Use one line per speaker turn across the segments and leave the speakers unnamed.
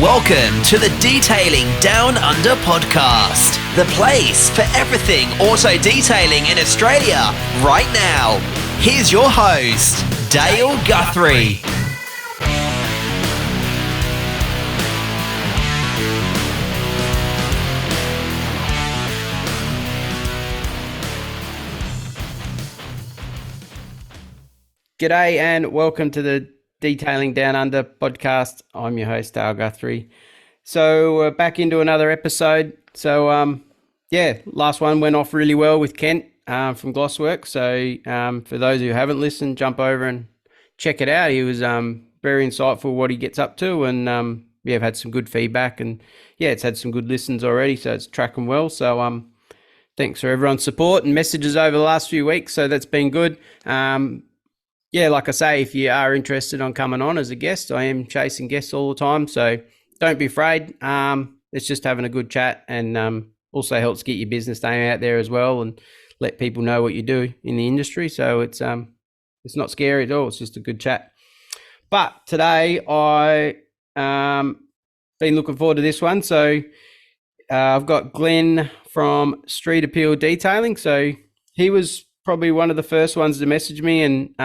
Welcome to the Detailing Down Under podcast, the place for everything auto detailing in Australia right now. Here's your host, Dale Guthrie.
G'day and welcome to the Detailing Down Under podcast. I'm your host, Dale Guthrie. So we're back into another episode. So last one went off really well with Kent from Glossworks. So for those who haven't listened, jump over and check it out. He was very insightful what he gets up to, and I've had some good feedback, and it's had some good listens already, so it's tracking well. So thanks for everyone's support and messages over the last few weeks. So that's been good. Like I say, if you are interested on coming on as a guest, I am chasing guests all the time, so don't be afraid. It's just having a good chat, and also helps get your business name out there as well, and let people know what you do in the industry. So it's not scary at all. It's just a good chat. But today I been looking forward to this one. So I've got Glyn from Street Appeal Detailing. So he was probably one of the first ones to message me and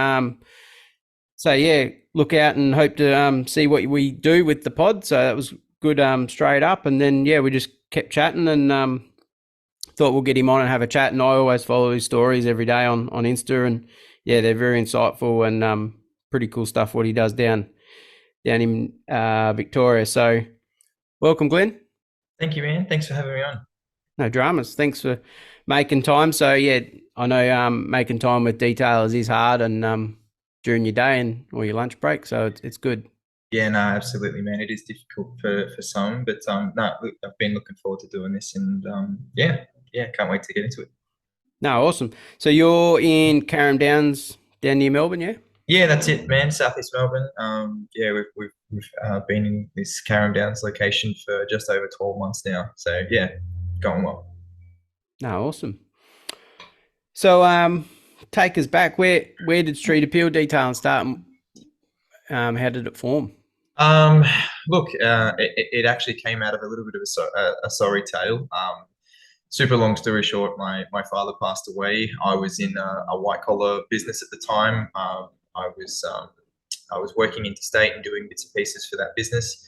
look out and hope to see what we do with the pod. So that was good, straight up. And then we just kept chatting and thought we'll get him on and have a chat. And I always follow his stories every day on Insta, and they're very insightful and pretty cool stuff what he does down in Victoria. So welcome, Glyn.
Thank you, man. Thanks for having me on.
No dramas. Thanks for making time. So I know making time with detailers is hard, and during your day or your lunch break, so it's good.
Yeah, no, absolutely, man. It is difficult for some, but look, I've been looking forward to doing this, and can't wait to get into it.
No, awesome. So you're in Carrum Downs, down near Melbourne, yeah?
Yeah, that's it, man. Southeast Melbourne. We've been in this Carrum Downs location for just over 12 months now. So going well.
No, awesome. So take us back. Where did Street Appeal Detailing start? And how did it form?
It actually came out of a little bit of a sorry tale. Super long story short, my father passed away. I was in a white collar business at the time. I was working interstate and doing bits and pieces for that business.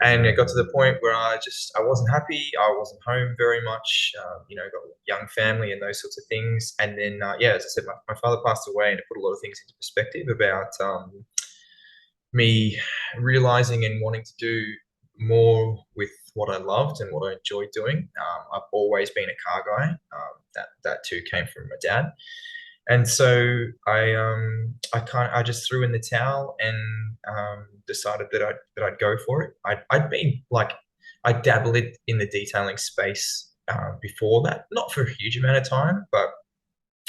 And it got to the point where I wasn't happy. I wasn't home very much, got a young family and those sorts of things. And then, as I said, my father passed away, and it put a lot of things into perspective about me realizing and wanting to do more with what I loved and what I enjoyed doing. I've always been a car guy. That too came from my dad. And so I just threw in the towel and decided that I'd go for it. I dabbled in the detailing space before that, not for a huge amount of time, but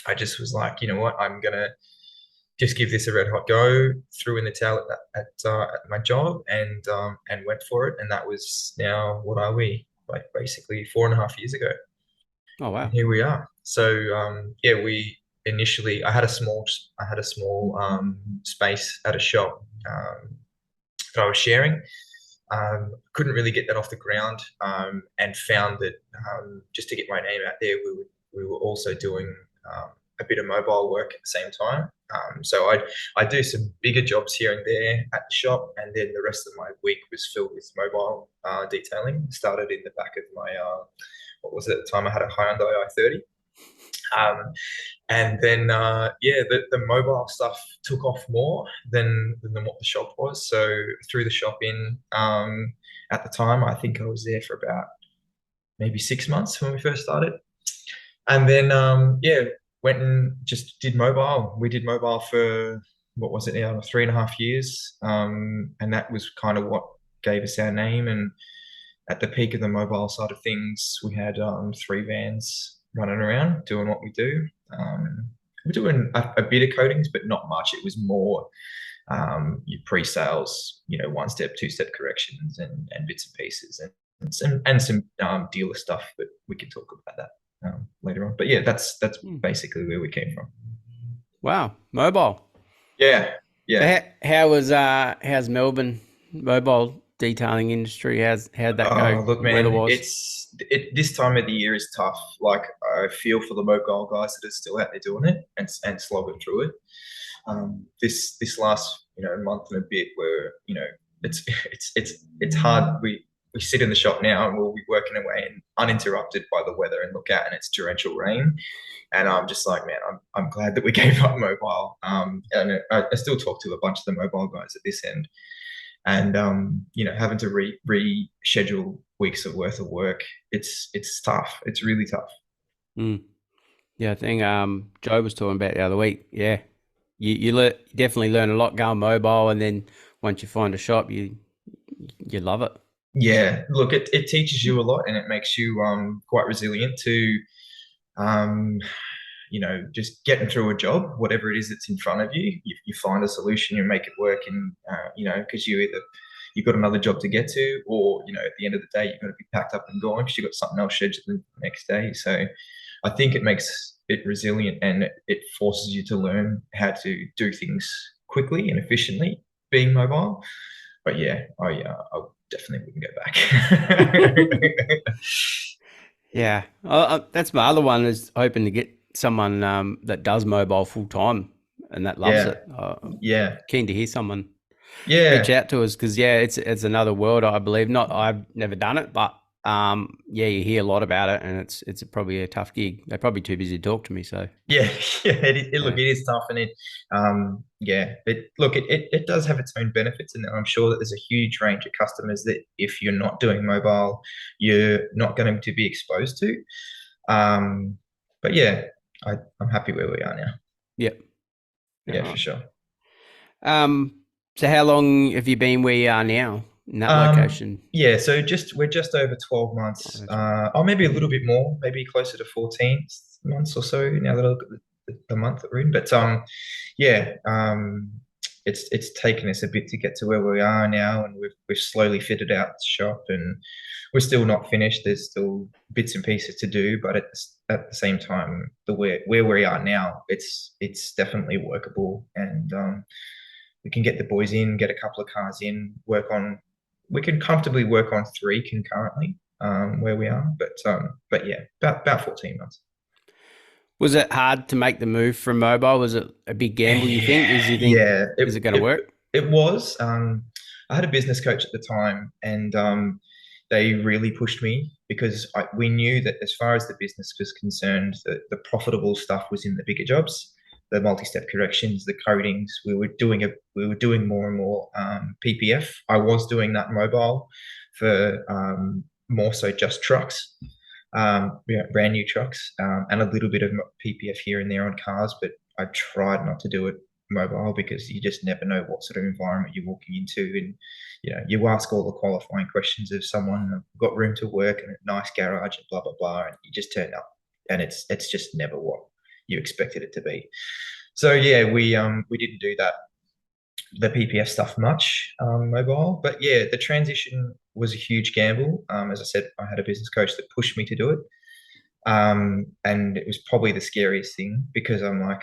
I just was like, you know what, I'm gonna just give this a red hot go. Threw in the towel at my job and went for it. And that was now, what are we, like basically 4.5 years ago.
Oh wow!
And here we are. So we. Initially, I had a small space at a shop that I was sharing. Couldn't really get that off the ground, and found that just to get my name out there, we were also doing a bit of mobile work at the same time. So I do some bigger jobs here and there at the shop, and then the rest of my week was filled with mobile detailing. Started in the back of my what was it at the time? I had a Hyundai i30. And then the mobile stuff took off more than what the shop was. So threw the shop in at the time. I think I was there for about maybe 6 months when we first started. And then went and just did mobile. We did mobile for, what was it now, 3.5 years. And that was kind of what gave us our name. And at the peak of the mobile side of things, we had 3 vans running around doing what we do. We're doing a bit of coatings, but not much. It was more your pre-sales, 1-step, 2-step corrections and bits and pieces, and some dealer stuff, but we can talk about that later on. But that's basically where we came from.
Wow, mobile.
Yeah.
So how's Melbourne mobile detailing industry? How'd that
Oh,
go
look, man,
weather-wise?
this time of the year is tough. Like, I feel for the mobile guys that are still out there doing it and slogging through it. This last month and a bit, where it's it's hard. We sit in the shop now and we'll be working away and uninterrupted by the weather, and look out and it's torrential rain. And I'm just like, man, I'm glad that we gave up mobile. And I still talk to a bunch of the mobile guys at this end, and having to reschedule weeks of worth of work, it's tough. It's really tough.
Mm. Yeah, I think Joe was talking about the other week. Yeah, you definitely learn a lot going mobile, and then once you find a shop, you love it.
Yeah, look, it teaches you a lot, and it makes you quite resilient to um, just getting through a job, whatever it is that's in front of you. You find a solution, you make it work, and because you've got another job to get to, or at the end of the day you've got to be packed up and gone because you've got something else scheduled the next day. So I think it makes it resilient, and it forces you to learn how to do things quickly and efficiently, being mobile. But yeah, I definitely wouldn't go back.
Yeah, that's my other one, is hoping to get someone that does mobile full time and that loves
Yeah,
it.
yeah,
Keen to hear someone reach
yeah.
out to us, because it's another world, I believe. Not I've never done it, but yeah, you hear a lot about it, and it's probably a tough gig. They're probably too busy to talk to me, so
Yeah, yeah. Look,
yeah.
it is tough, and it does have its own benefits, and I'm sure that there's a huge range of customers that if you're not doing mobile, you're not going to be exposed to. But yeah, I'm happy where we are now.
Yep.
Yeah,
Yeah.
for sure.
So how long have you been where you are now in that
Um,
location?
yeah, so we're just over 12
Oh,
months,
that's right.
or maybe a little bit more, maybe closer to 14 months or so now that I look at the month that we're in. But yeah, it's taken us a bit to get to where we are now, and we've slowly fitted out the shop, and we're still not finished. There's still bits and pieces to do, but at the same time, where we are now, it's definitely workable, and we can get the boys in, get a couple of cars in, we can comfortably work on three concurrently, where we are. But yeah, about 14 months.
Was it hard to make the move from mobile? Was it a big gamble, you think?
Yeah,
Is it going to work?
it was. I had a business coach at the time, and they really pushed me because we knew that as far as the business was concerned, the profitable stuff was in the bigger jobs, the multi-step corrections, the codings. We were doing more and more PPF. I was doing that mobile for more so just trucks, brand new trucks, and a little bit of PPF here and there on cars. But I tried not to do it mobile because you just never know what sort of environment you're walking into, and you ask all the qualifying questions of someone, got room to work and a nice garage and blah blah blah, and you just turn up, and it's just never what you expected it to be. So yeah, we didn't do the PPF stuff much mobile. But yeah, the transition was a huge gamble. As I said, I had a business coach that pushed me to do it. And it was probably the scariest thing, because I'm like,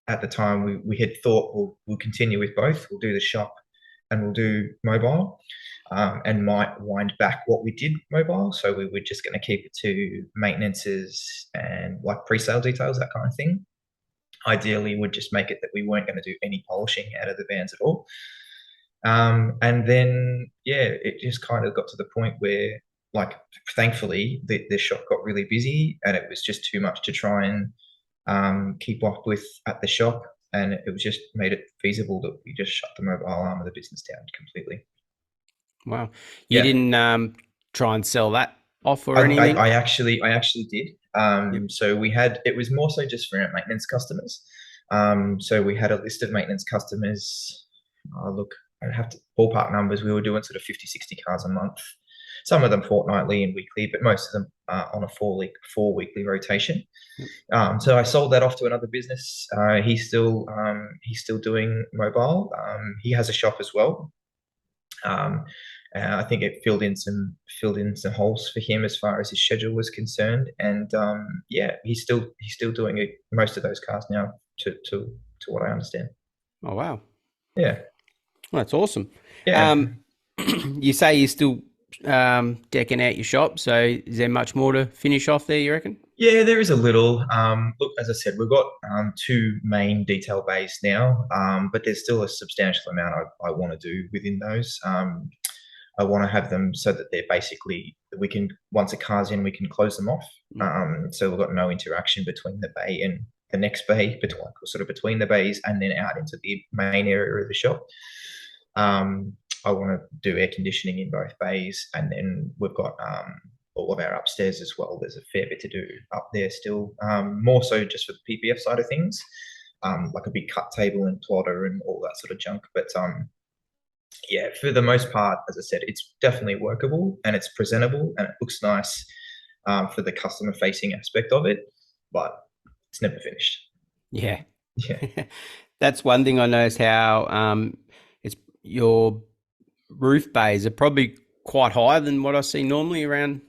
at the time we had thought we'll continue with both. We'll do the shop and we'll do mobile, and might wind back what we did mobile. So we were just going to keep it to maintenances and like pre-sale details, that kind of thing. Ideally, would just make it that we weren't going to do any polishing out of the vans at all. And then, yeah, it just kind of got to the point where, like, thankfully, the shop got really busy, and it was just too much to try and keep up with at the shop. And it was just made it feasible that we just shut the mobile arm of the business down completely.
Wow. You
Yeah,
didn't try and sell that off
I,
or
I,
anything?
I actually did.
Yep.
So it was more so just for our maintenance customers. So we had a list of maintenance customers. Look, I have to ballpark numbers. We were doing sort of 50, 60 cars a month. Some of them fortnightly and weekly, but most of them on a four weekly rotation.
Yep.
So I sold that off to another business. He's still doing mobile. He has a shop as well. Um, I think it filled in some holes for him as far as his schedule was concerned, and yeah, he's still doing most of those cars now, to what I understand.
Oh, wow.
Yeah,
Well, that's awesome.
yeah.
Um, you say you're still decking out your shop. So is there much more to finish off there, you reckon?
Yeah, there is a little. Look, as I said, we've got two main detail bays now, but there's still a substantial amount I want to do within those. I want to have them so that they're basically, we can, once a car's in, we can close them off. So we've got no interaction between the bay and the next bay, between the bays and then out into the main area of the shop. I want to do air conditioning in both bays, and then we've got all of our upstairs as well. There's a fair bit to do up there still, more so just for the PPF side of things, like a big cut table and plotter and all that sort of junk. But yeah, for the most part, as I said, it's definitely workable and it's presentable and it looks nice for the customer facing aspect of it, but it's never finished.
Yeah.
Yeah.
That's one thing I noticed, how it's your roof bays are probably quite higher than what I see normally around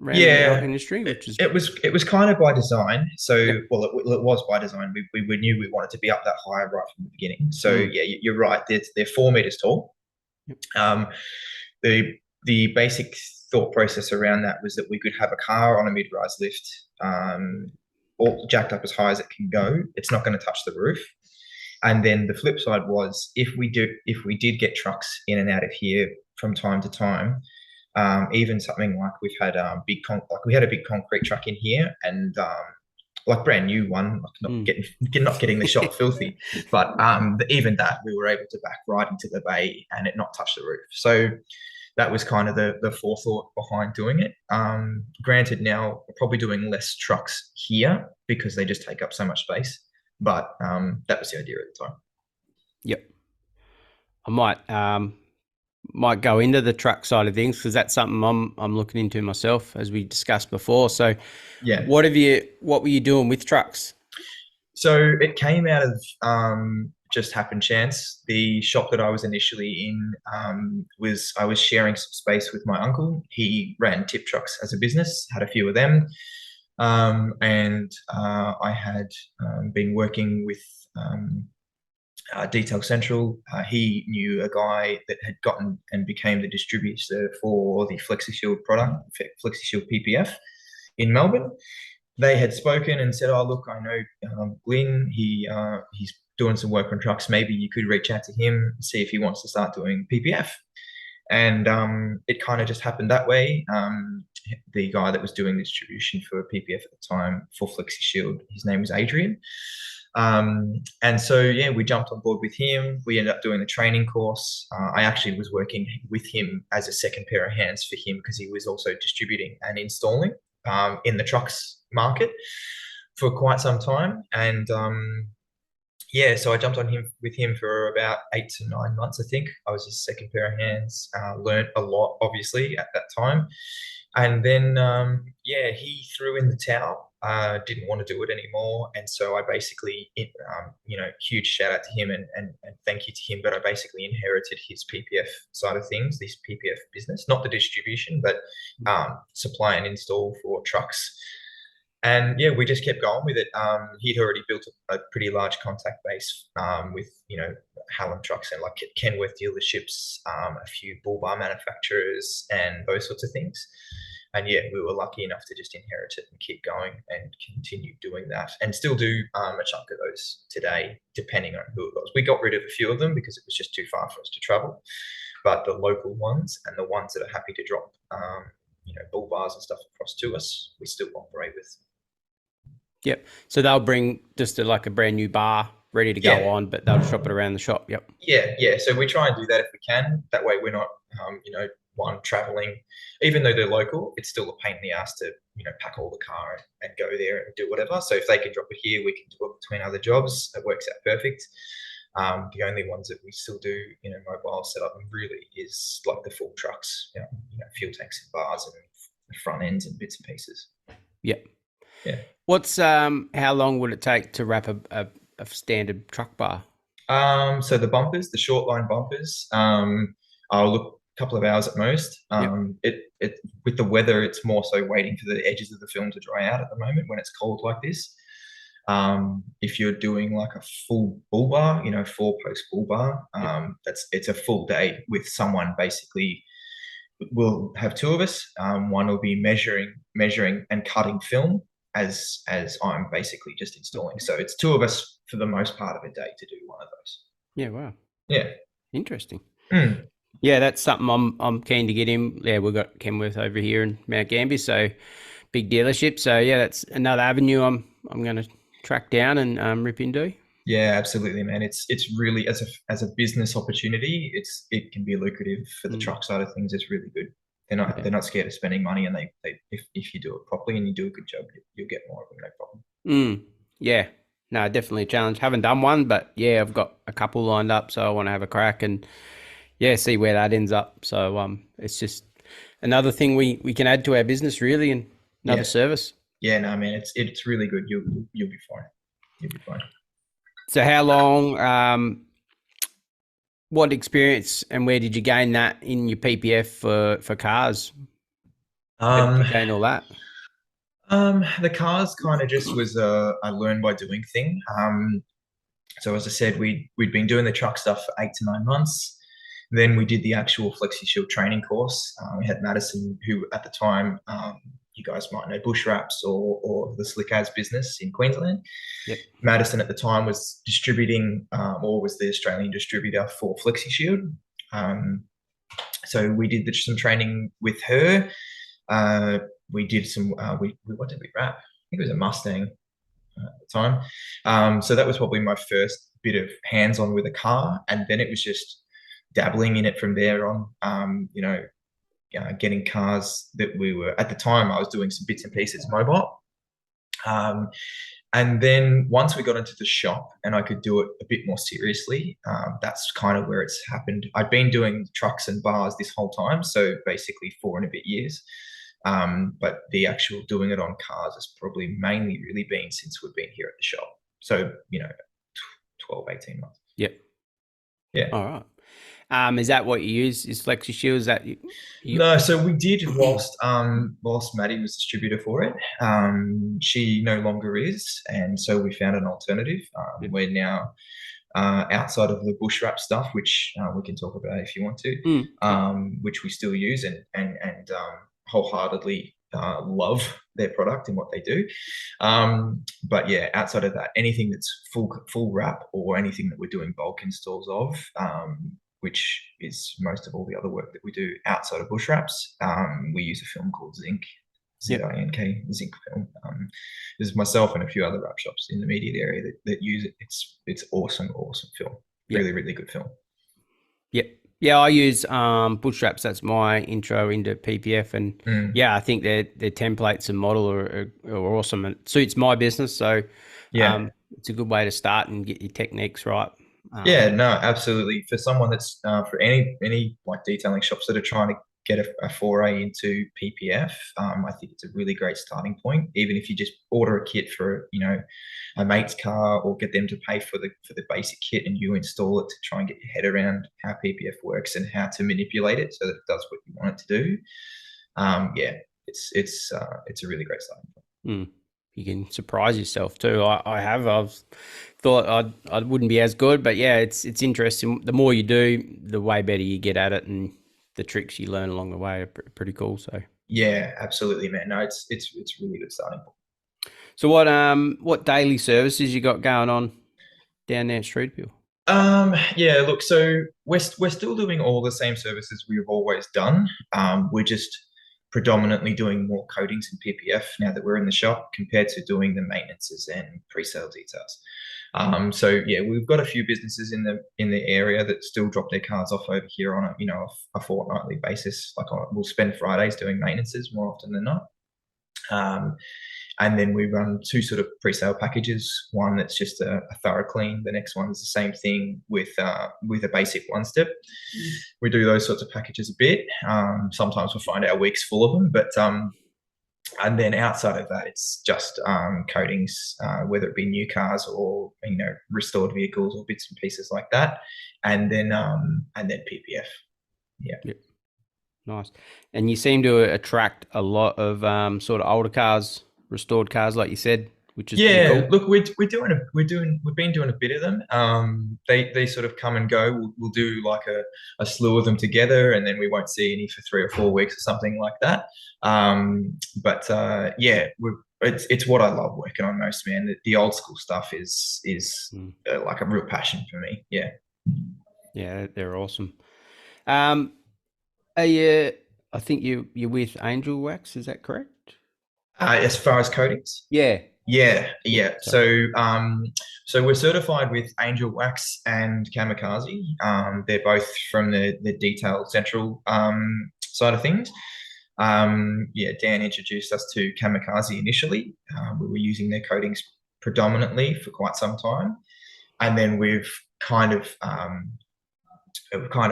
the art industry, which is
it was kind of by design. So it was by design. We knew we wanted to be up that high right from the beginning. So yeah, you're right. They're 4 meters tall. The basic thought process around that was that we could have a car on a mid-rise lift, all jacked up as high as it can go. It's not going to touch the roof. And then the flip side was, if we did get trucks in and out of here from time to time, even something like we've had we had a big concrete truck in here, and like brand new one, like not getting the shop filthy, but even that we were able to back right into the bay and it not touch the roof. So that was kind of the forethought behind doing it. Granted, now we're probably doing less trucks here because they just take up so much space, but that was the idea at the time.
Yep. I might go into the truck side of things because that's something I'm looking into myself, as we discussed before. So
yeah,
what were you doing with trucks?
So it came out of just happen chance. The shop that I was initially in I was sharing some space with my uncle. He ran tip trucks as a business, had a few of them, and I had been working with Detail Central. He knew a guy that had gotten and became the distributor for the FlexiShield product, FlexiShield PPF in Melbourne. They had spoken and said, "Oh, look, I know Glyn. He's doing some work on trucks. Maybe you could reach out to him and see if he wants to start doing PPF." And it kind of just happened that way. The guy that was doing the distribution for PPF at the time for FlexiShield, his name was Adrian. And so, yeah, we jumped on board with him. We ended up doing the training course. I actually was working with him as a second pair of hands for him because he was also distributing and installing in the trucks market for quite some time. And yeah, so I jumped on with him for about 8 to 9 months, I think. I was his second pair of hands, learned a lot, obviously, at that time. And then, yeah, he threw in the towel, didn't want to do it anymore. And so I basically, huge shout out to him and thank you to him, but I basically inherited his PPF side of things, this PPF business, not the distribution, but supply and install for trucks. And yeah, we just kept going with it. He'd already built a pretty large contact base with, Hallam trucks and like Kenworth dealerships, a few bull bar manufacturers and those sorts of things. And yeah, we were lucky enough to just inherit it and keep going and continue doing that and still do a chunk of those today, depending on who it was. We got rid of a few of them because it was just too far for us to travel. But the local ones and the ones that are happy to drop, bull bars and stuff across to us, we still operate with.
Yep. So they'll bring just a brand new bar ready to go on, but they'll shop it around the shop. Yep.
Yeah. So we try and do that if we can. That way we're not, traveling. Even though they're local, it's still a pain in the ass to, pack all the car and go there and do whatever. So if they can drop it here, we can do it between other jobs. It works out perfect. The only ones that we still do in a mobile setup really is like the full trucks, fuel tanks and bars and front ends and bits and pieces.
Yep.
Yeah.
What's how long would it take to wrap a standard truck bar?
So the bumpers, the short line bumpers, I'll look a couple of hours at most. It with the weather, it's more so waiting for the edges of the film to dry out at the moment when it's cold like this. If you're doing like a full bull bar, 4-post bull bar, it's a full day with someone. Basically, we'll have two of us. One will be measuring and cutting film as I'm basically just installing. So it's two of us for the most part of a day to do one of those.
Yeah, wow.
Yeah.
Interesting.
Mm.
Yeah, that's something I'm keen to get in. Yeah, we've got Kenworth over here in Mount Gambier, so big dealership. So yeah, that's another avenue I'm going to track down and rip into.
Yeah, absolutely, man. It's really, as a business opportunity, it can be lucrative for the truck side of things. It's really good. They're not scared of spending money, and they if you do it properly and you do a good job, you'll get more of them, no problem.
Yeah, no, definitely a challenge. Haven't done one, but yeah, I've got a couple lined up, so I want to have a crack and yeah, see where that ends up. So it's just another thing we can add to our business, really, and another service.
Yeah, no, man, it's really good. You'll be fine. You'll be fine.
So how long? What experience and where did you gain that in your PPF for cars? How did you gain all that?
The cars kind of just was a learn by doing thing. So as I said, we'd been doing the truck stuff for 8 to 9 months. Then we did the actual Flexi Shield training course. We had Madison, who at the time, you guys might know Bush Wraps or the Slick Ads business in Queensland.
Yep.
Madison at the time was distributing or was the Australian distributor for Flexi Shield. So we did some training with her. We did some, what did we wrap? I think it was a Mustang at the time. So that was probably my first bit of hands-on with a car. And then it was just dabbling in it from there on, getting cars that we were, at the time, I was doing some bits and pieces mobile. And then once we got into the shop and I could do it a bit more seriously, that's kind of where it's happened. I'd been doing trucks and bars this whole time, so basically 4 and a bit years. But the actual doing it on cars has probably mainly really been since we've been here at the shop. So, 12, 18 months.
Yep.
Yeah.
All right. Is that what you use? Is Flexi Shield? Is that you?
No, so we did whilst Maddie was distributor for it. She no longer is, and so we found an alternative. We're now outside of the bush wrap stuff, which we can talk about if you want to, which we still use and wholeheartedly love their product and what they do. But yeah, outside of that, anything that's full wrap or anything that we're doing bulk installs of, which is most of all the other work that we do outside of bush wraps, we use a film called Zinc, Z-I-N-K, Zinc film. There's myself and a few other wrap shops in the immediate area that use it. It's awesome film. Really, really good film.
Yep. Yeah, I use bush wraps. That's my intro into PPF, and yeah, I think their templates and model are awesome. It suits my business, so it's a good way to start and get your techniques right.
Yeah, no, absolutely. For someone that's for any like detailing shops that are trying to get a foray into PPF, I think it's a really great starting point. Even if you just order a kit for a mate's car or get them to pay for the basic kit and you install it to try and get your head around how PPF works and how to manipulate it so that it does what you want it to do. It's a really great starting point.
You can surprise yourself too. I've thought I wouldn't be as good, but yeah, it's interesting. The more you do, the way better you get at it, and the tricks you learn along the way are pretty cool. So
yeah, absolutely, man. No, it's really good starting point.
So what daily services you got going on down there at Streetfield?
Yeah, look, so we're still doing all the same services we've always done. We're just predominantly doing more coatings and PPF now that we're in the shop compared to doing the maintenances and pre-sale details. So yeah, we've got a few businesses in the area that still drop their cars off over here on a fortnightly basis. Like we'll spend Fridays doing maintenances more often than not. And then we run 2 sort of pre-sale packages. One that's just a thorough clean. The next one is the same thing with a basic one-step. We do those sorts of packages a bit. Sometimes we'll find our week's full of them, but and then outside of that, it's just coatings, whether it be new cars or restored vehicles or bits and pieces like that, and then PPF. Yeah.
Yep. Nice. And you seem to attract a lot of sort of older cars, restored cars, like you said. which is pretty cool.
Look, we've been doing a bit of them. They sort of come and go. We'll do like a slew of them together, and then we won't see any for 3 or 4 weeks or something like that. It's what I love working on most, man. The old school stuff is like a real passion for me. Yeah.
Yeah, they're awesome. I think you're with Angel Wax, is that correct?
As far as coatings?
Yeah.
So we're certified with Angel Wax and Kamikaze. They're both from the Detail Central side of things. Dan introduced us to Kamikaze initially. We were using their coatings predominantly for quite some time, and then we've kind of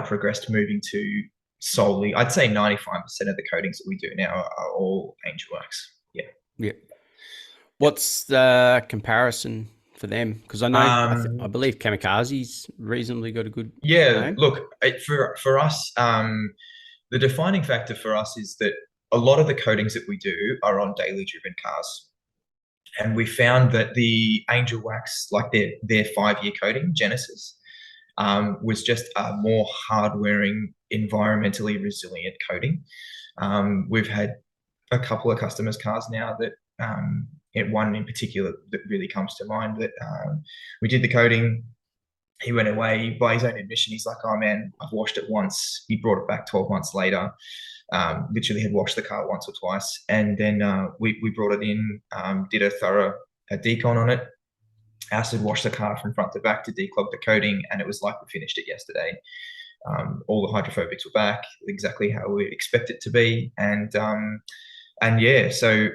progressed, moving to solely, I'd say 95% of the coatings that we do now are all Angel Wax.
Yeah. What's the comparison for them? Because I know I believe Kamikaze's reasonably got a good name.
Look, for us, the defining factor for us is that a lot of the coatings that we do are on daily driven cars, and we found that the Angel Wax, like their 5-year coating Genesis, was just a more hard-wearing, environmentally resilient coating. We've had a couple of customers' cars now that, one in particular that really comes to mind, that we did the coating. He went away. By his own admission, he's like, "Oh man, I've washed it once." He brought it back 12 months later. Literally had washed the car once or twice, and then we brought it in, did a thorough decon on it, acid washed the car from front to back to declog the coating, and it was like we finished it yesterday. All the hydrophobics were back exactly how we expect it to be, so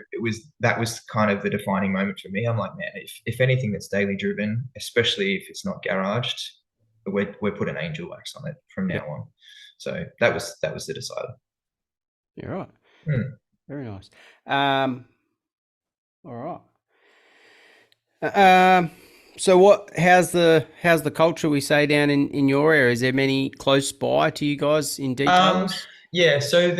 that was kind of the defining moment for me. I'm like, man, if anything that's daily driven, especially if it's not garaged, we're putting Angel Wax on it from now on. So that was the decider.
You're right. Very nice. All right. So how's the culture, we say, down in your area? Is there many close by to you guys in detailers?
So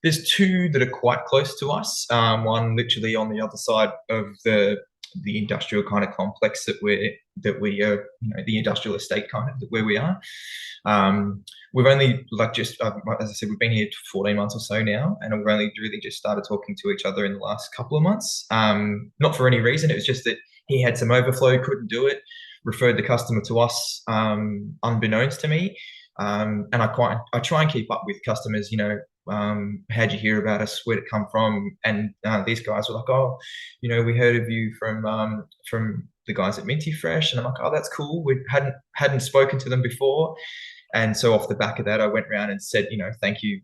there's 2 that are quite close to us. One literally on the other side of the industrial kind of complex that we are, the industrial estate kind of where we are. We've only as I said, we've been here 14 months or so now, and we've only really just started talking to each other in the last couple of months. Not for any reason. It was just that he had some overflow, couldn't do it, referred the customer to us, unbeknownst to me. And I try and keep up with customers, how'd you hear about us? Where'd it come from? And these guys were like, "Oh, we heard of you from the guys at Minty Fresh." And I'm like, "Oh, that's cool." We hadn't spoken to them before. And so off the back of that, I went around and said, "Thank you,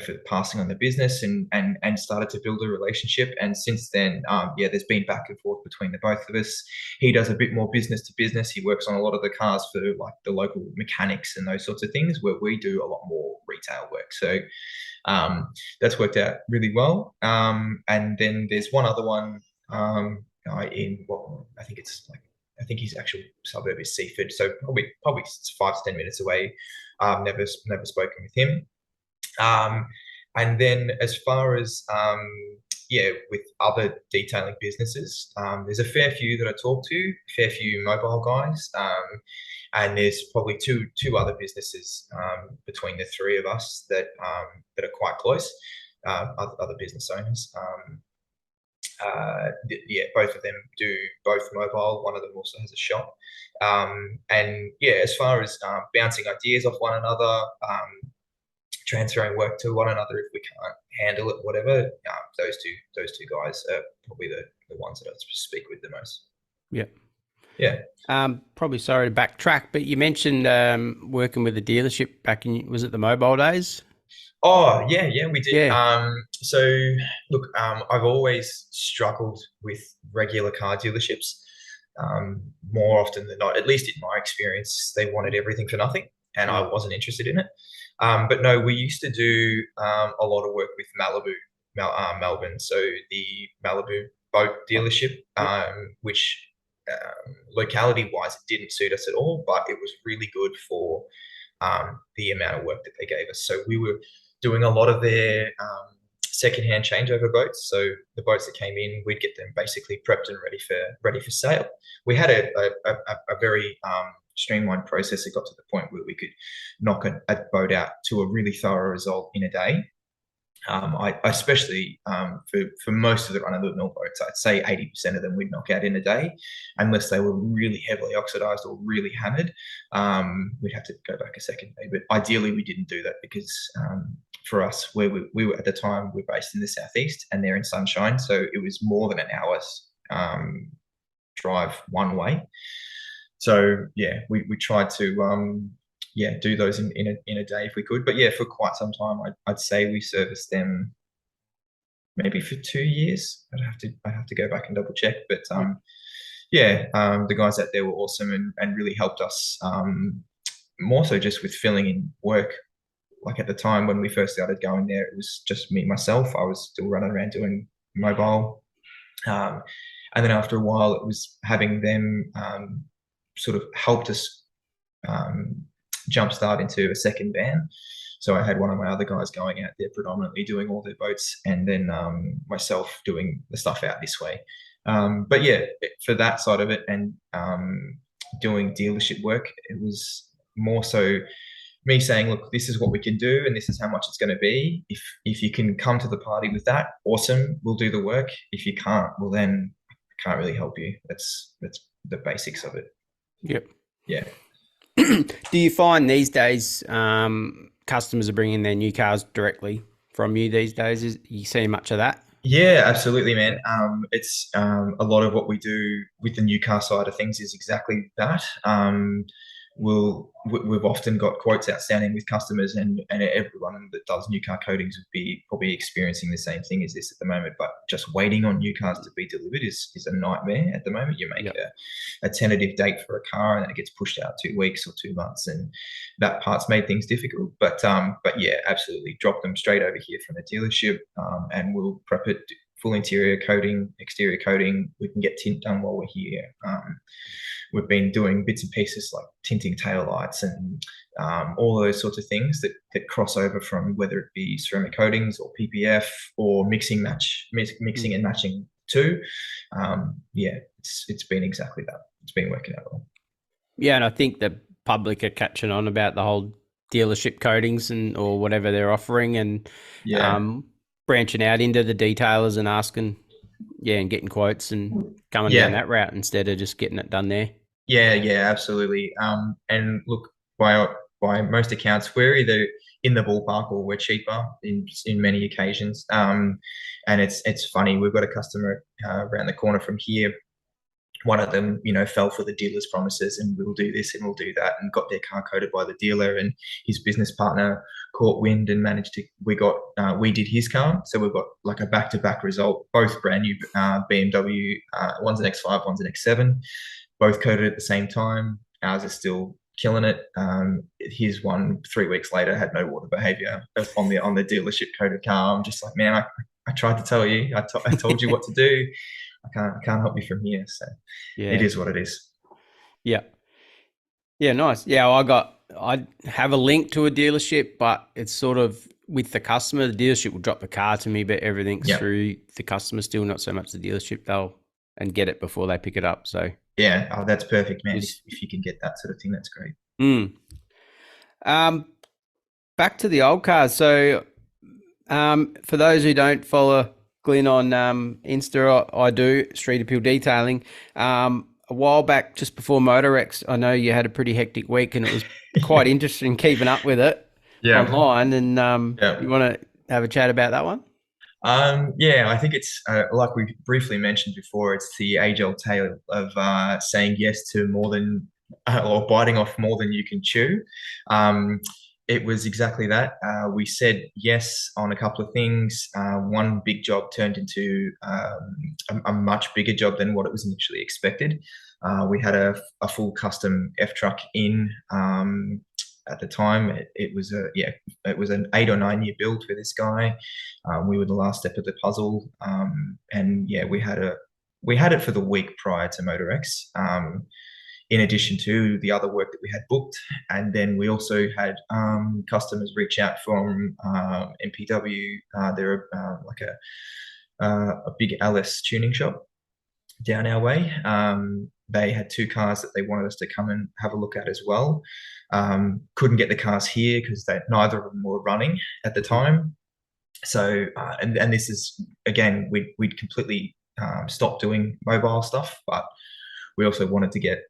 for passing on the business," and started to build a relationship. And since then, there's been back and forth between the both of us. He does a bit more business to business. He works on a lot of the cars for like the local mechanics and those sorts of things, where we do a lot more retail work. So that's worked out really well. And then there's one other one I think his actual suburb is Seaford, so probably 5 to 10 minutes away. Never spoken with him. And then as far as with other detailing businesses, there's a fair few that I talk to, fair few mobile guys, and there's probably two other businesses between the 3 of us that are quite close, other business owners. Both of them do both mobile. One of them also has a shop. As far as bouncing ideas off one another, transferring work to one another if we can't handle it, whatever, those two guys are probably the ones that I speak with the most.
Probably sorry to backtrack, but you mentioned working with a dealership back in, was it the mobile days?
Oh, yeah, we did. So look, I've always struggled with regular car dealerships. More often than not, at least in my experience, they wanted everything for nothing, and I wasn't interested in it. But no, we used to do a lot of work with Melbourne. So the Malibu boat dealership, which locality-wise, it didn't suit us at all, but it was really good for the amount of work that they gave us. So we were doing a lot of their secondhand changeover boats. So the boats that came in, we'd get them basically prepped and ready for sale. We had a very streamlined process. It got to the point where we could knock a boat out to a really thorough result in a day. I especially for most of the run-of-the-mill boats, I'd say 80% of them we'd knock out in a day, unless they were really heavily oxidized or really hammered. We'd have to go back a second day, but ideally we didn't do that because for us, where we were at the time, we're based in the southeast and they're in Sunshine, so it was more than an hour's drive one way. So yeah, we tried to do those in a day if we could. But yeah, for quite some time, I'd say we serviced them maybe for 2 years. I'd have to go back and double check. But the guys out there were awesome and really helped us. More so just with filling in work. Like at the time when we first started going there, it was just me, myself. I was still running around doing mobile. And then after a while, it was having them sort of helped us jumpstart into a second van. So I had one of my other guys going out there predominantly doing all their boats, and then myself doing the stuff out this way. But yeah, for that side of it and doing dealership work, it was more so me saying, look, this is what we can do and this is how much it's going to be. If you can come to the party with that, awesome, we'll do the work. If you can't, well then I can't really help you. That's the basics of it.
Yep.
Yeah.
Do you find these days customers are bringing their new cars directly from you these days? Is you see much of that?
Yeah, absolutely, man. It's a lot of what we do with the new car side of things is exactly that. We've often got quotes outstanding with customers, and everyone that does new car coatings would be probably experiencing the same thing as this at the moment. But just waiting on new cars to be delivered is a nightmare at the moment. You make a tentative date for a car and then it gets pushed out 2 weeks or 2 months, and that part's made things difficult. But yeah, absolutely, drop them straight over here from the dealership, and we'll prep it. Full interior coating, exterior coating. We can get tint done while we're here. We've been doing bits and pieces like tinting taillights and all of those sorts of things that cross over from whether it be ceramic coatings or PPF or mixing and matching too. Yeah, it's been exactly that. It's been working out well.
Yeah, and I think the public are catching on about the whole dealership coatings or whatever they're offering, and branching out into the detailers and asking, and getting quotes and coming down that route instead of just getting it done there. Yeah,
absolutely. And look, by most accounts, we're either in the ballpark or we're cheaper in many occasions. And it's funny, we've got a customer around the corner from here. One of them, fell for the dealer's promises and we'll do this and we'll do that, and got their car coated by the dealer, and his business partner caught wind and managed to, we did his car. So we've got like a back-to-back result, both brand new BMW, one's an X5, one's an X7, both coated at the same time. Ours is still killing it. His one 3 weeks later had no water behavior on the dealership coated car. I'm just like, man, I tried to tell you, I told you what to do. I can't help you from here. So it is what it is.
Yeah. Yeah, nice. Yeah, I have a link to a dealership, but it's sort of with the customer. The dealership will drop the car to me, but everything's through the customer still, not so much the dealership. They'll and get it before they pick it up. So
yeah, that's perfect, man. If you can get that sort of thing, that's great.
Back to the old cars. So for those who don't follow Glyn on Insta, I do, Street Appeal Detailing. A while back, just before Motorex, I know you had a pretty hectic week, and it was quite interesting keeping up with it online. And you want to have a chat about that one?
I think it's like we briefly mentioned before, it's the age-old tale of saying yes to more than or biting off more than you can chew. It was exactly that. We said yes on a couple of things. One big job turned into a much bigger job than what it was initially expected. We had a full custom F truck in at the time. It was an 8 or 9 year build for this guy. We were the last step of the puzzle, and we had it for the week prior to Motorex. in addition to the other work that we had booked. And then we also had customers reach out from MPW. They're like a big LS tuning shop down our way. They had 2 cars that they wanted us to come and have a look at as well. Couldn't get the cars here because neither of them were running at the time. So, and this is, again, we'd completely stopped doing mobile stuff, but we also wanted to get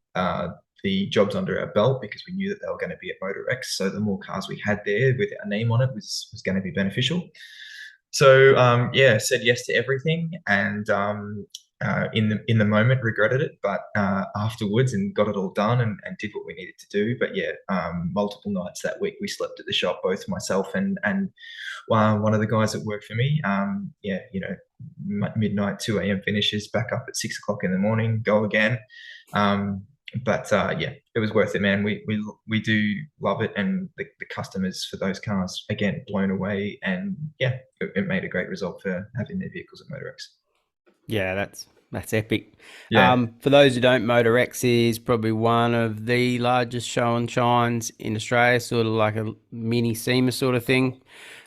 the jobs under our belt because we knew that they were going to be at MotorX. So the more cars we had there with our name on it was going to be beneficial. So said yes to everything, and in the moment regretted it, but afterwards and got it all done and did what we needed to do. But multiple nights that week we slept at the shop, both myself and one of the guys that worked for me. Midnight 2 a.m. finishes, back up at 6 o'clock in the morning, go again. It was worth it, man. We do love it, and the customers for those cars, again, blown away, and it made a great result for having their vehicles at MotorX.
Yeah, that's epic.
Yeah.
For those who don't, MotorX is probably one of the largest show and shines in Australia, sort of like a mini SEMA sort of thing.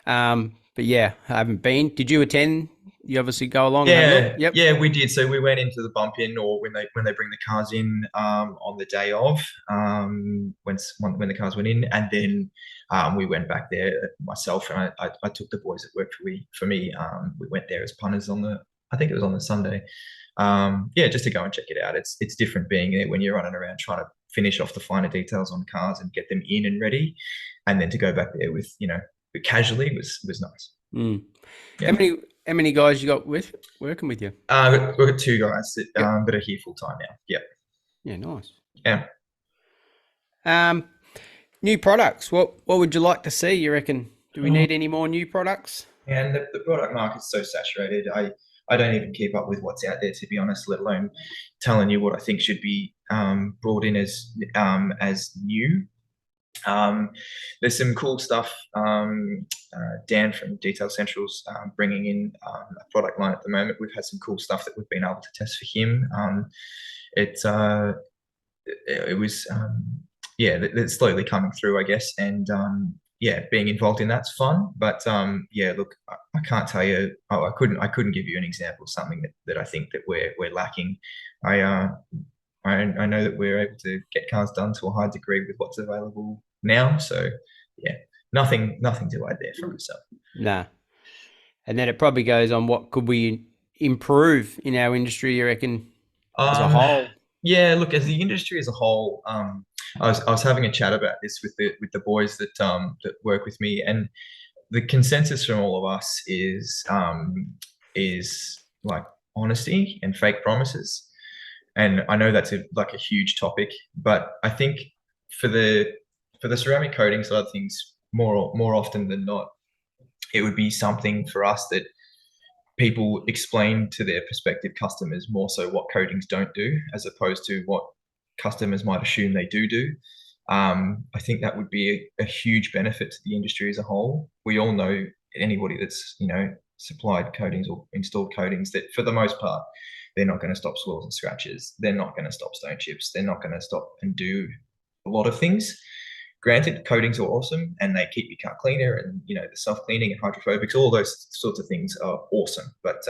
But yeah, I haven't been. Did you attend? You obviously go along and have a look? Yep.
Yeah, we did. So we went into the bump in, or when they bring the cars in on the day of, when the cars went in, and then we went back there. Myself and I took the boys that worked for me. We went there as punters I think it was on the Sunday. Just to go and check it out. It's different being there when you're running around trying to finish off the finer details on cars and get them in and ready, and then to go back there with casually was nice.
Mm. Yeah. How many guys you got working with you?
We've got 2 guys that are here full time now. Yep.
Yeah, nice.
Yeah.
New products. What would you like to see? You reckon? Do we need any more new products?
And the product market's so saturated. I don't even keep up with what's out there, to be honest, let alone telling you what I think should be brought in as new. There's some cool stuff. Dan from Detail Central's bringing in a product line at the moment. We've had some cool stuff that we've been able to test for him. It's slowly coming through, I guess, and being involved in that's fun. But look, I can't tell you. I couldn't give you an example of something that I think that we're lacking. I know that we're able to get cars done to a high degree with what's available now. So nothing to add there from myself.
Nah. And then it probably goes on, what could we improve in our industry, you reckon, as a whole?
Yeah, look, as the industry as a whole, I was having a chat about this with the boys that work with me, and the consensus from all of us is like honesty and fake promises. And I know that's a huge topic, but I think for the ceramic coating side of things, more often than not, it would be something for us that people explain to their prospective customers more so what coatings don't do, as opposed to what customers might assume they do. I think that would be a huge benefit to the industry as a whole. We all know anybody that's supplied coatings or installed coatings that for the most part they're not going to stop swirls and scratches. They're not going to stop stone chips. They're not going to stop and do a lot of things. Granted, coatings are awesome and they keep your car cleaner, and the self-cleaning and hydrophobics, all those sorts of things are awesome. But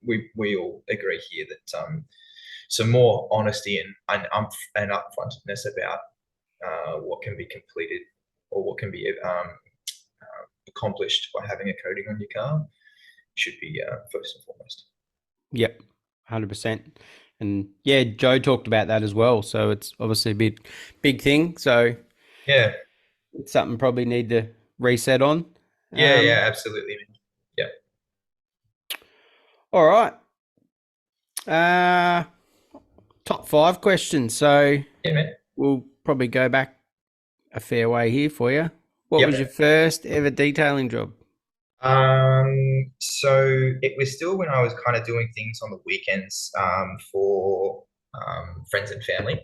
we all agree here that some more honesty and upfrontness about what can be completed or what can be accomplished by having a coating on your car should be first and foremost.
Yep, 100%. And yeah, Joe talked about that as well. So it's obviously a big thing. So
yeah,
it's something probably need to reset on.
Yeah, absolutely. Yeah.
All right. Top 5 questions. So
yeah, man.
We'll probably go back a fair way here for you. What was your first ever detailing job?
So it was still when I was kind of doing things on the weekends for friends and family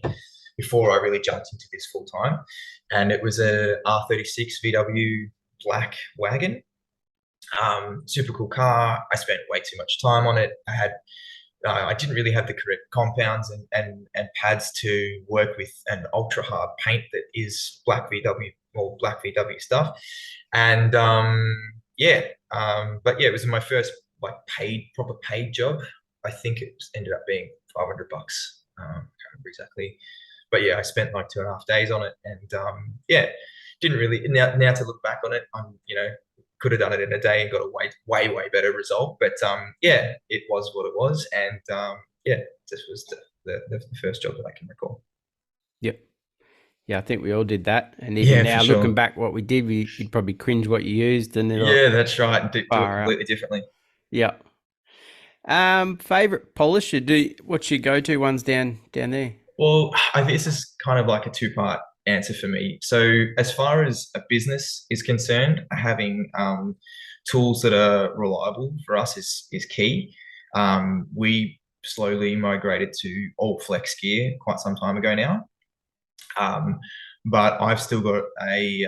before I really jumped into this full time. And it was a R36 VW black wagon. Super cool car. I spent way too much time on it. I had I didn't really have the correct compounds and pads to work with an ultra hard paint that is black VW or black VW stuff. And but yeah, it was my first like proper paid job. I think it ended up being $500. I can't remember exactly, but yeah, I spent like 2.5 days on it, and didn't really. Now to look back on it, could have done it in a day and got a way better result. But it was what it was, and this was the first job that I can recall.
Yep. Yeah, I think we all did that. And even now, looking back, what we did, you'd probably cringe what you used, and
that's right, and do it completely differently.
Yeah. Favorite polisher? What's your go-to ones down there?
Well, I think this is kind of like a two-part answer for me. So as far as a business is concerned, having tools that are reliable for us is key. We slowly migrated to all flex gear quite some time ago now. But I've still got a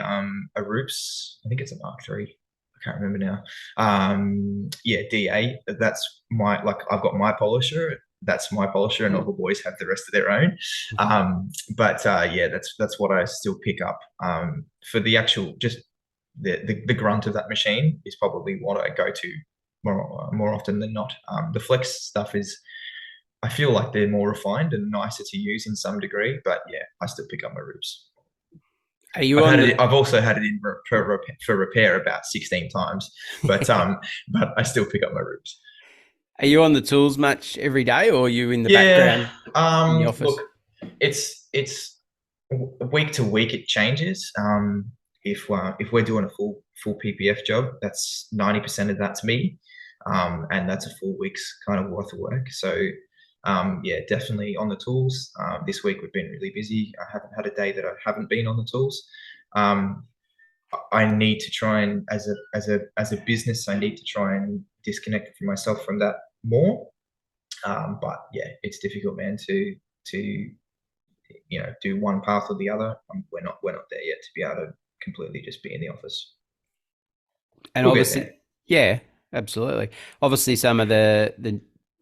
Roops, I think it's a Mark III. I can't remember now. DA. That's I've got my polisher. That's my polisher, and all the boys have the rest of their own. That's what I still pick up. For the actual, just the grunt of that machine is probably what I go to more often than not. The flex stuff is, I feel like they're more refined and nicer to use in some degree, but yeah, I still pick up my Roops. I've also had it in for repair about 16 times, but I still pick up my Roops.
Are you on the tools much every day, or are you in the background in the office?
Look, it's week to week. It changes. If we're doing a full PPF job, that's 90% of that's me, and that's a full week's kind of worth of work. So definitely on the tools. This week we've been really busy. I haven't had a day that I haven't been on the tools. I need to try and, as a business, I need to try and disconnect from myself from that more. But yeah, it's difficult, man, to do one path or the other. We're not there yet to be able to completely just be in the office.
And obviously, yeah, absolutely. Obviously, some of the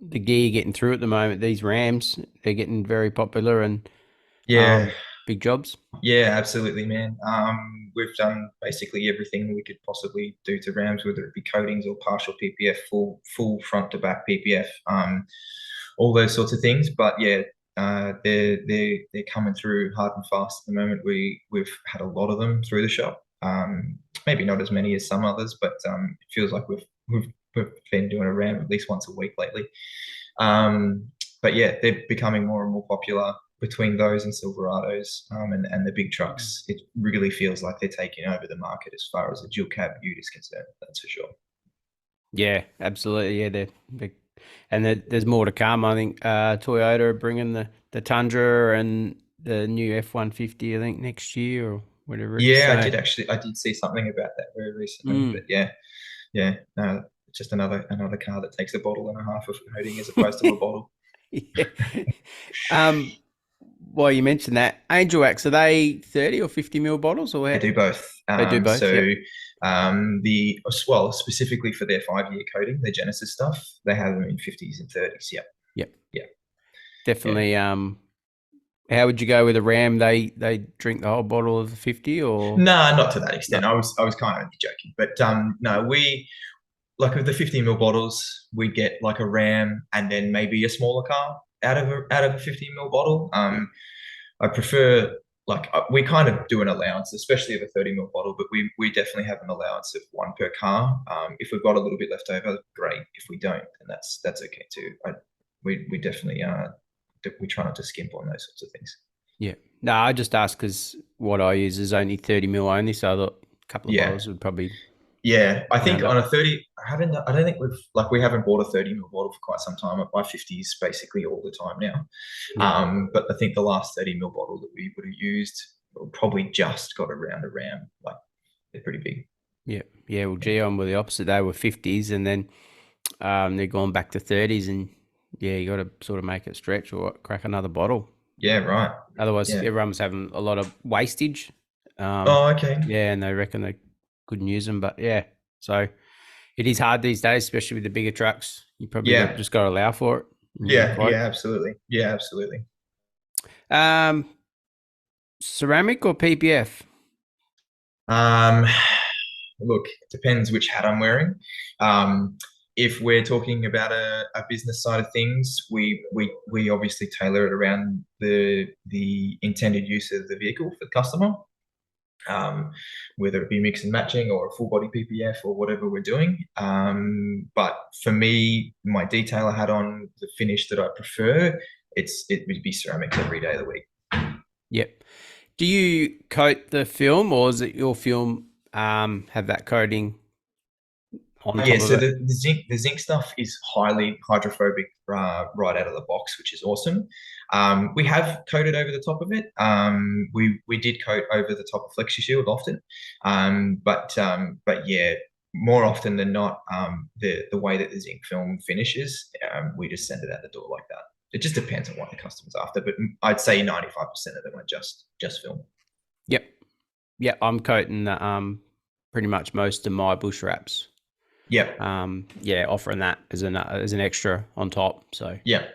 gear getting through at the moment, these Rams, they're getting very popular and big jobs.
Yeah, absolutely, man. We've done basically everything we could possibly do to Rams, whether it be coatings or partial PPF, full front to back PPF, all those sorts of things. But yeah, they're coming through hard and fast at the moment. We've had a lot of them through the shop. Maybe not as many as some others, but it feels like we've been doing a Ram at least once a week lately. But yeah, they're becoming more and more popular between those and Silverados and the big trucks. It really feels like they're taking over the market as far as the dual cab ute is concerned. That's for sure.
Yeah, absolutely. Yeah, there's more to come. I think Toyota are bringing the Tundra and the new F-150, I think, next year or whatever.
Yeah, I did see something about that very recently. But yeah, just another car that takes a bottle and a half of coating as opposed to a bottle.
Yeah. Well, you mentioned that. Angel Wax, are they 30 or 50 ml bottles? Or
they do both.
They do both.
So, specifically for their 5-year coating, the Genesis stuff, they have them in 50s and 30s. Yep.
Definitely. Yeah. How would you go with a Ram? They drink the whole bottle of the 50, or
no, not to that extent. No. I was kind of joking, but no, we. Like with the 50 ml bottles, we get like a Ram and then maybe a smaller car out of a 50 ml bottle. I prefer, we kind of do an allowance, especially of a 30 ml bottle, but we definitely have an allowance of one per car. If we've got a little bit left over, great. If we don't, then that's okay too. We definitely we try not to skimp on those sorts of things.
Yeah. No, I just asked because what I use is only 30 ml only, so I thought a couple of bottles would probably.
Yeah, I think on a 30, I don't think we haven't bought a 30 ml bottle for quite some time. My 50s basically all the time now. Yeah. But I think the last 30 ml bottle that we would have used probably just got around a Ram. Like they're pretty big.
Yeah. Yeah. Well, Geon were the opposite. They were 50s and then they're going back to 30s, and yeah, you got to sort of make it stretch or crack another bottle.
Yeah, right.
Otherwise, everyone was having a lot of wastage.
Okay.
Yeah, and they reckon they couldn't use them, but yeah, so it is hard these days, especially with the bigger trucks. You probably just got to allow for it.
Yeah,
quote.
absolutely. Yeah, absolutely.
Ceramic or PPF?
Um, Look, it depends which hat I'm wearing. Um, if we're talking about a business side of things, we obviously tailor it around the intended use of the vehicle for the customer. Whether it be mix and matching or a full body PPF or whatever we're doing. But for me, my detailer hat on, the finish that I prefer, it would be ceramic every day of the week.
Yep. Do you coat the film, or is it your film have that coating on top
Yeah,
of
so
it?
the zinc stuff is highly hydrophobic right out of the box, which is awesome. We have coated over the top of it. We did coat over the top of Flexi Shield often, but yeah, more often than not, the way that the zinc film finishes, we just send it out the door like that. It just depends on what the customer's after, but I'd say 95% of them are just film.
Yep. Yeah, I'm coating the, pretty much most of my bush wraps.
Yep.
Yeah, offering that as an extra on top. So
Yeah.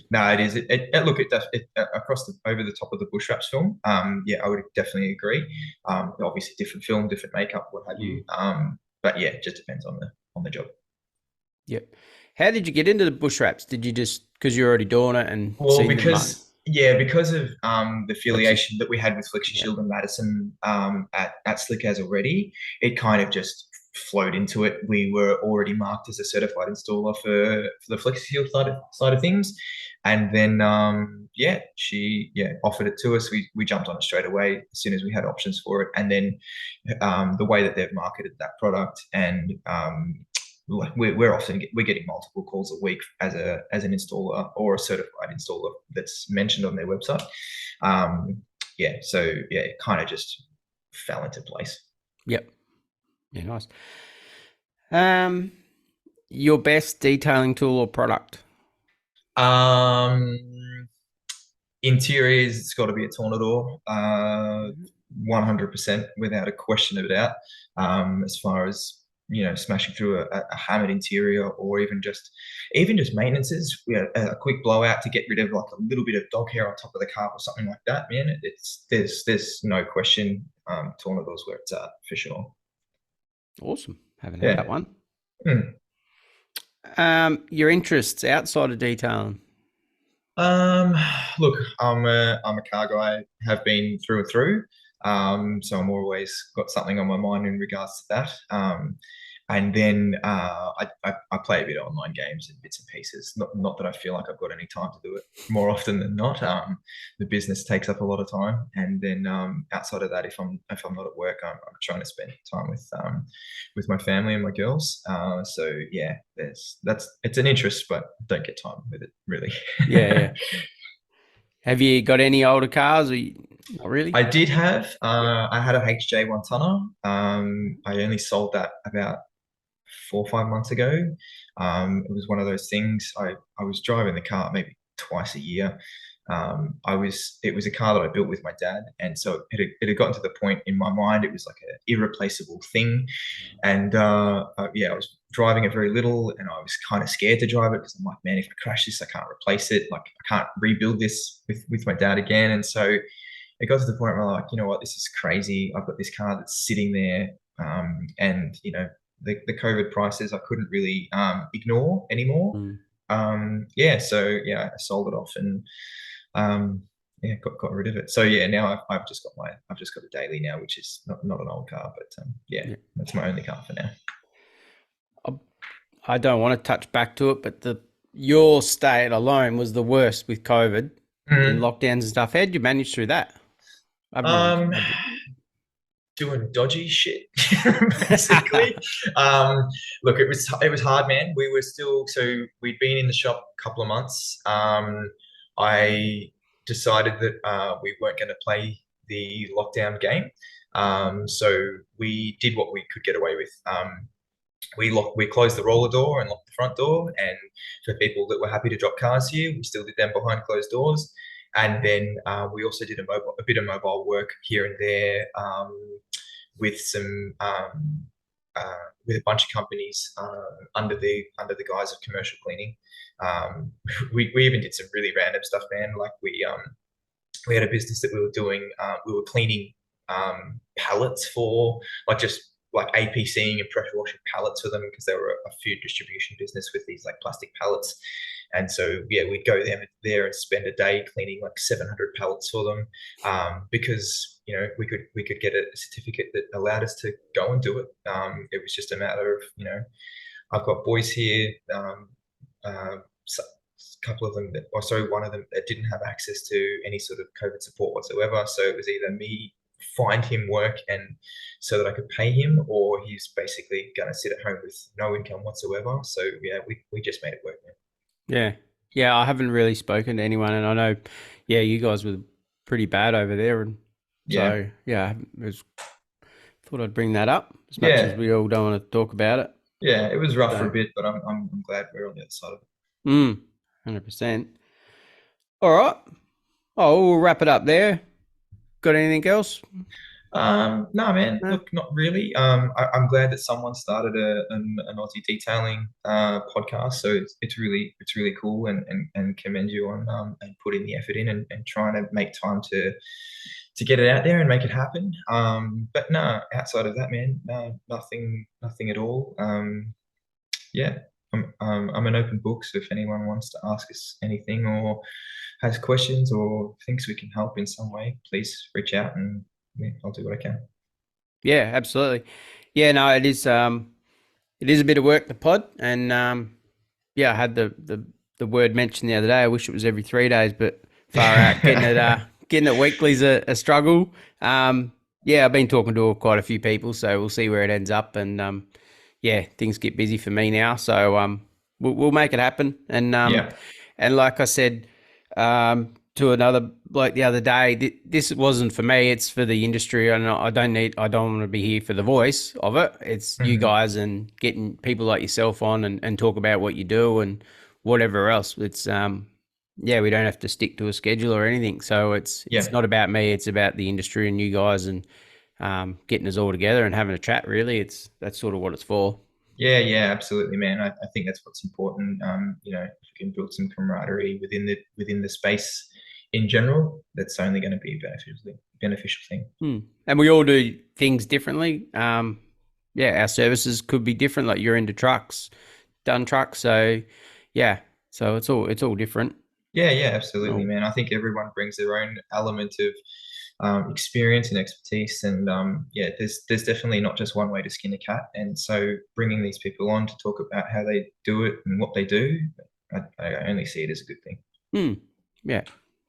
No, it is. Look, it does across the over the top of the bush wraps film. Yeah, I would definitely agree. Obviously, different film, different makeup, what have you. But yeah, it just depends on the job.
Yep. How did you get into the bush wraps? Did you just because you're already doing it and
Well,
seen the
because of the affiliation that we had with Flexi
Yeah.
Shield and Madison at Slick as already, it kind of just flowed into it. We were already marked as a certified installer for the Flexi Shield side of things, and then she offered it to us. We jumped on it straight away as soon as we had options for it, and then the way that they've marketed that product and we're getting multiple calls a week as an installer or a certified installer that's mentioned on their website. So it kind of just fell into place.
Yep. Yeah, nice. Your best detailing tool or product?
Interiors, it's got to be a Tornador, 100% without a question of a doubt. As far as smashing through a hammered interior, or even just maintenances, a quick blowout to get rid of like a little bit of dog hair on top of the car or something like that. Man, there's no question. Tornador's where it's at for sure.
Awesome. Haven't had that one.
Mm.
Your interests outside of detailing?
Look, I'm a car guy, have been through and through. So I'm always got something on my mind in regards to that. And then I play a bit of online games and bits and pieces. Not that I feel like I've got any time to do it more often than not. The business takes up a lot of time, and then outside of that, if I'm not at work, I'm trying to spend time with my family and my girls. So yeah, it's an interest, but don't get time with it really.
Yeah. Have you got any older cars? Or not really?
I did have. I had a HJ one tonner. I only sold that about 4 or 5 months ago. It was one of those things. I was driving the car maybe twice a year. It was a car that I built with my dad, and so it had gotten to the point in my mind it was like an irreplaceable thing. And I was driving it very little, and I was kind of scared to drive it because I'm like, man, if I crash this, I can't replace it. Like I can't rebuild this with my dad again. And so it got to the point where I'm like, you know what, this is crazy. I've got this car that's sitting there, and the COVID prices I couldn't really ignore anymore. I sold it off and got rid of it. So now I've just got a daily now, which is not an old car, but that's my only car for now.
I don't want to touch back to it, but your state alone was the worst with COVID and lockdowns and stuff. How did you manage through that?
Doing dodgy shit, basically. Look, it was hard, man. We'd been in the shop a couple of months. I decided that we weren't going to play the lockdown game. So we did what we could get away with. We closed the roller door and locked the front door. And for people that were happy to drop cars here, we still did them behind closed doors. And then we also did a bit of mobile work here and there with some with a bunch of companies under the guise of commercial cleaning. We even did some really random stuff, man. Like we had a business that we were doing. We were cleaning pallets for just like APCing and pressure washing pallets for them because they were a food distribution business with these like plastic pallets. And so we'd go there and spend a day cleaning like 700 pallets for them, because we could get a certificate that allowed us to go and do it. It was just a matter of I've got boys here, so a couple of them one of them that didn't have access to any sort of COVID support whatsoever. So it was either me find him work and so that I could pay him, or he's basically going to sit at home with no income whatsoever. So we just made it work, man.
Yeah. I haven't really spoken to anyone, and I know, you guys were pretty bad over there, and so thought I'd bring that up as much as we all don't want to talk about it.
Yeah, it was rough for a bit, but I'm glad we're on the other side of it.
100%. All right. Oh, we'll wrap it up there. Got anything else?
No, man. No. Look, not really. I'm glad that someone started an Aussie detailing podcast. So it's really cool, and commend you on and putting the effort in and trying to make time to get it out there and make it happen. But no, outside of that, man, no, nothing at all. I'm an open book. So if anyone wants to ask us anything or has questions or thinks we can help in some way, please reach out and I'll do what I can.
Yeah, absolutely. Yeah, no, it is a bit of work, the pod, and I had the word mentioned the other day. I wish it was every 3 days, but far out getting it weekly is a struggle. I've been talking to quite a few people, so we'll see where it ends up, and things get busy for me now, so we'll make it happen. And and like I said to another bloke the other day, this wasn't for me, it's for the industry, and I don't want to be here for the voice of it. It's you guys and getting people like yourself on and talk about what you do and whatever else. It's we don't have to stick to a schedule or anything, so it's not about me, it's about the industry and you guys, and getting us all together and having a chat. Really, that's sort of what it's for.
Yeah, absolutely, man. I think that's what's important. If you can build some camaraderie within the space in general, that's only going to be a beneficial thing.
And we all do things differently. Our services could be different. Like you're into trucks, done trucks, so it's all different.
Yeah, absolutely, man. I think everyone brings their own element of experience and expertise, and there's definitely not just one way to skin a cat. And so bringing these people on to talk about how they do it and what they do, I only see it as a good thing.
Yeah.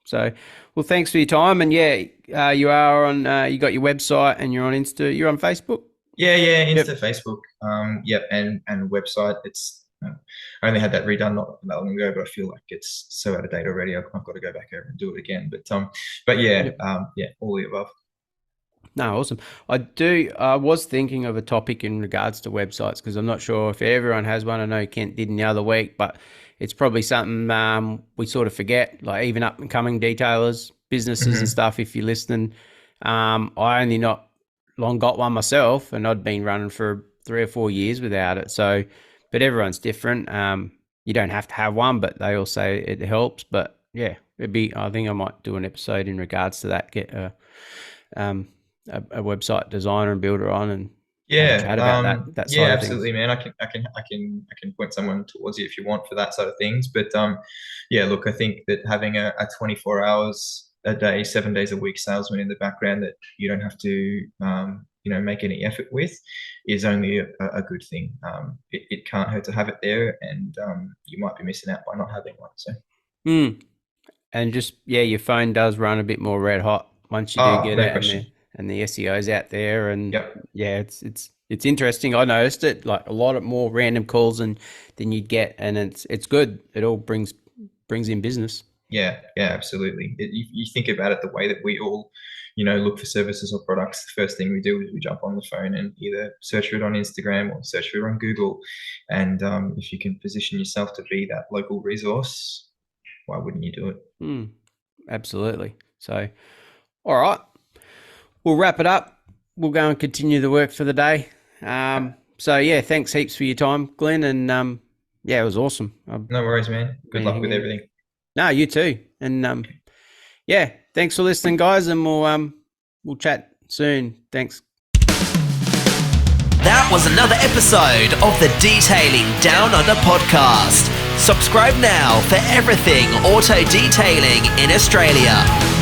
So, well, thanks for your time, and you are on. You got your website, and you're on Insta. You're on Facebook.
Yeah, Insta, Facebook. And website. It's I only had that redone not that long ago, but I feel like it's so out of date already. I've got to go back over and do it again. But all the above.
No, awesome. I was thinking of a topic in regards to websites, because I'm not sure if everyone has one. I know Kent did in the other week, but it's probably something we sort of forget, like even up and coming detailers, businesses and stuff. If you're listening, I only not long got one myself, and I'd been running for 3 or 4 years without it. So, but everyone's different. You don't have to have one, but they all say it helps. But I think I might do an episode in regards to that. Get a website designer and builder on and chat about that side of
absolutely, man. I can point someone towards you if you want for that side of things. But look, I think that having a 24 hours a day, 7 days a week salesman in the background that you don't have to make any effort with is only a good thing. It can't hurt to have it there, and you might be missing out by not having one. So
and just your phone does run a bit more red hot once you do get it, and the SEO's out there, and it's interesting. I noticed it, like a lot of more random calls than you'd get, and it's good. It all brings in business.
Yeah, absolutely. You think about it the way that we all, look for services or products. The first thing we do is we jump on the phone and either search for it on Instagram or search for it on Google. And if you can position yourself to be that local resource, why wouldn't you do it?
Absolutely. So, all right. We'll wrap it up. We'll go and continue the work for the day. So yeah, thanks heaps for your time, Glyn, and yeah, it was awesome.
No worries, man. Good luck with everything.
No, you too. And yeah, thanks for listening, guys, and we'll chat soon. Thanks.
That was another episode of the Detailing Down Under podcast. Subscribe now for everything auto detailing in Australia.